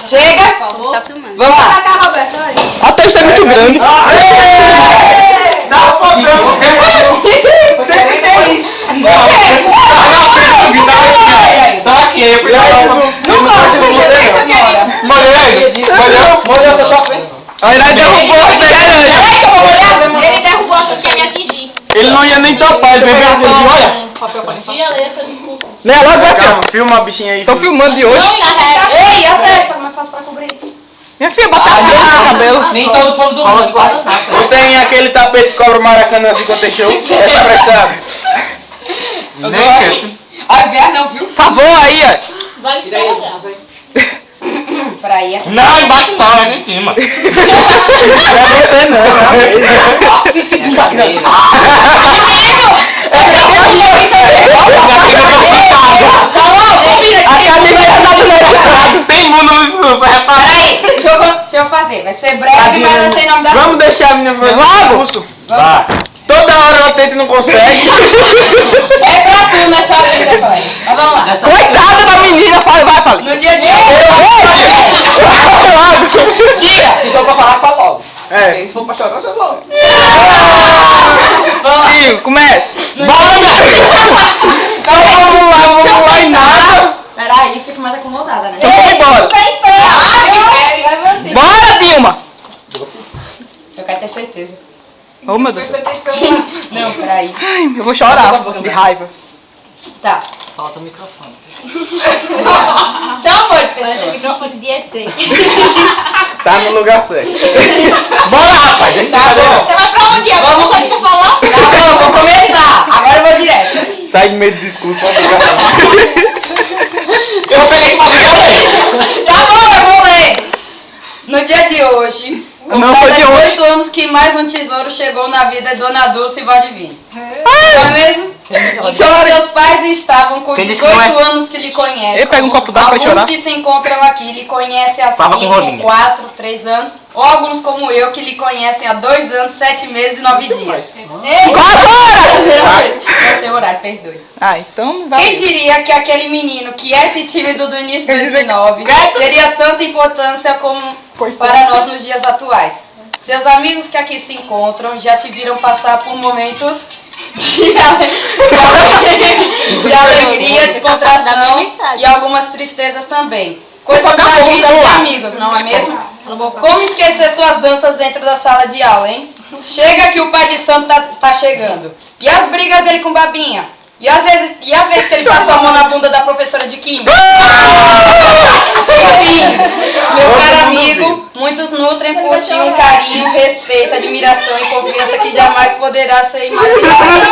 Chega! Vamos lá. Cá, Roberto, A testa é muito grande. Dá um papel. Sempre tem isso. Tá aqui, Não gosto de molhou seu sofá. A Irai derrubou a refrigerante. Peraí que eu vou molhar. Ele derrubou, achou que ia me atingir. Ele não ia nem topar, ele veio assim, olha. Né, logo vai, Calma, filma a bichinha aí. Tô filmando de hoje. Ei, a testa, como é que faz pra cobrir? Minha filha, bota a mão no cabelo. Nem todo povo do mundo. Eu tenho aquele tapete que cobra o Maracanã assim quando tem show. Essa prestado. Ai, vier não, viu? Por favor, aí, ó. Vai escorregar. Praia. Não, embaixo não, é em cima. Não tem mundo no Peraí, deixa eu fazer. Vai ser breve, mas eu sei o nome da Vamos deixar a menina fazer Logo. Vai. Toda hora ela tenta e não consegue. É pra tu nessa vida, pai. Mas vamos lá. Coitada da menina, vai, Fali. No dia de Diga. Se for pra falar, fala logo. É. Se for pra chorar, chora logo. Sim, começa. Vamos lá e nada. Peraí, fico mais acomodada, né? Então vamos embora. Bora, Dilma. Eu quero ter certeza. Oh, meu Deus. Não, peraí. Ai, eu vou chorar de raiva. Tá. Falta o microfone. Então, amor, esse microfone de ET. Tá no lugar certo. Bora, rapaz. Tá bom. Você vai pra onde? Agora não sabe o que falar? Tá bom, vou começar. Agora eu vou direto. Sai de meio do discurso, vai brigar. Eu peguei que fazer. Tá bom, eu vou ler. No dia de hoje, Não foi de hoje. 8 anos que mais um tesouro chegou na vida de Dona Dulce e Valdivino. Não é mesmo? Então seus pais estavam com Quem disse 18 que não é? anos que lhe conhecem. Ele pega um copo d'água pra chorar. Alguns que se encontram aqui lhe conhecem há Tava com 5, rolinha. 4, 3 anos. Ou alguns como eu que lhe conhecem há 2 anos, 7 meses e 9 dias. Ei, 4 horas! Não tem horário, perdoe. Ah, então vai. Quem diria que aquele menino que é esse tímido do início de 2009 teria tanta importância como para nós nos dias atuais? Seus amigos que aqui se encontram já te viram passar por momentos de alegria, descontração e algumas tristezas também. Coisas da vida de amigos, não é mesmo? Como esquecer suas danças dentro da sala de aula, hein? Chega que o pai de santo tá chegando. E as brigas dele com Babinha? E a vez que ele passou a mão na bunda da professora de química? Enfim, meu caro amigo, muitos nutrem por ti um carinho, respeito, admiração e confiança que jamais poderá ser imaginado.